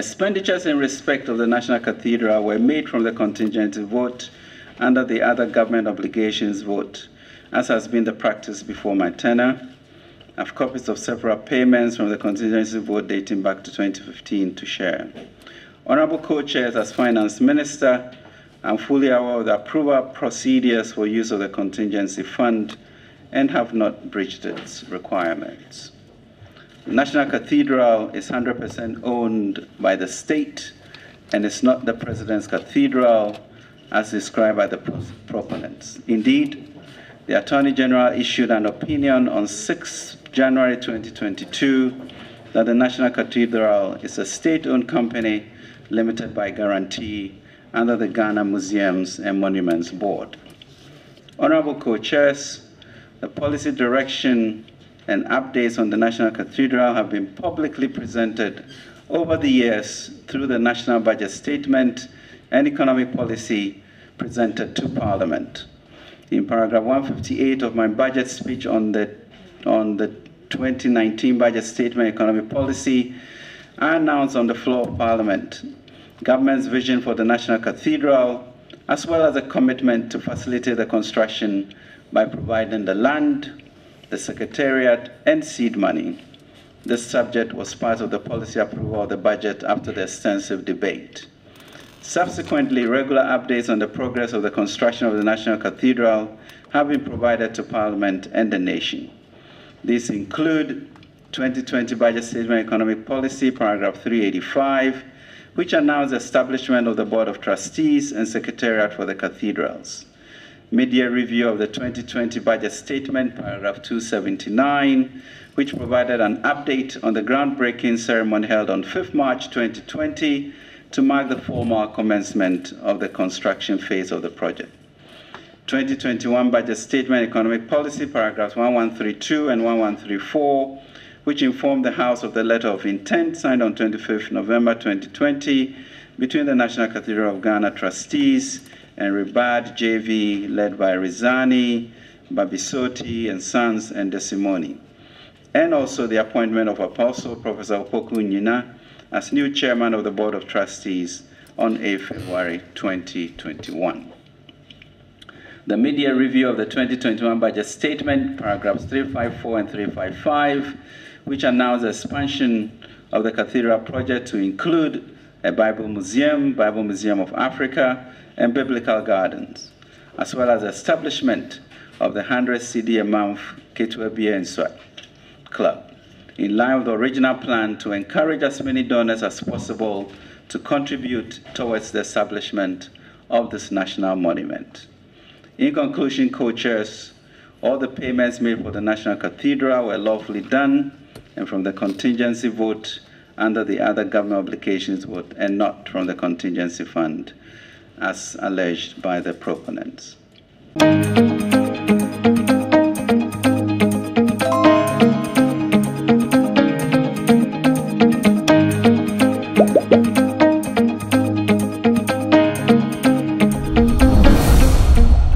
Expenditures in respect of the National Cathedral were made from the contingency vote under the other government obligations vote, as has been the practice before my tenure. I have copies of several payments from the contingency vote dating back to 2015 to share. Honorable Co-Chairs, as Finance Minister, I'm fully aware of the approval procedures for use of the contingency fund and have not breached its requirements. The National Cathedral is 100% owned by the state and is not the President's Cathedral as described by the proponents. Indeed, the Attorney General issued an opinion on 6 January 2022 that the National Cathedral is a state-owned company limited by guarantee under the Ghana Museums and Monuments Board. Honorable Co-Chairs, the policy direction and updates on the National Cathedral have been publicly presented over the years through the National Budget Statement and Economic Policy presented to Parliament. In paragraph 158 of my budget speech on the 2019 Budget Statement Economic Policy, I announced on the floor of Parliament government's vision for the National Cathedral, as well as a commitment to facilitate the construction by providing the land, the Secretariat, and seed money. This subject was part of the policy approval of the budget after the extensive debate. Subsequently, regular updates on the progress of the construction of the National Cathedral have been provided to Parliament and the nation. These include 2020 Budget Statement Economic Policy, paragraph 385, which announced the establishment of the Board of Trustees and Secretariat for the Cathedrals. Mid-year review of the 2020 Budget Statement, paragraph 279, which provided an update on the groundbreaking ceremony held on 5th March 2020 to mark the formal commencement of the construction phase of the project. 2021 Budget Statement Economic Policy, paragraphs 1132 and 1134, which informed the House of the letter of intent signed on 25th November 2020 between the National Cathedral of Ghana trustees and Ribad JV, led by Rizani, Babisoti, and Sons, and Desimoni, and also the appointment of Apostle Professor Opoku Nyina as new chairman of the Board of Trustees on 8 February 2021. The mid-year review of the 2021 Budget Statement, paragraphs 354 and 355, which announced the expansion of the Cathedral project to include a Bible Museum of Africa, and Biblical Gardens, as well as the establishment of the 100 cedi a month Ketewa Beer and Sweat Club, in line with the original plan to encourage as many donors as possible to contribute towards the establishment of this national monument. In conclusion, Co-Chairs, all the payments made for the National Cathedral were lawfully done and from the contingency vote under the other government obligations vote and not from the contingency fund, as alleged by the proponents.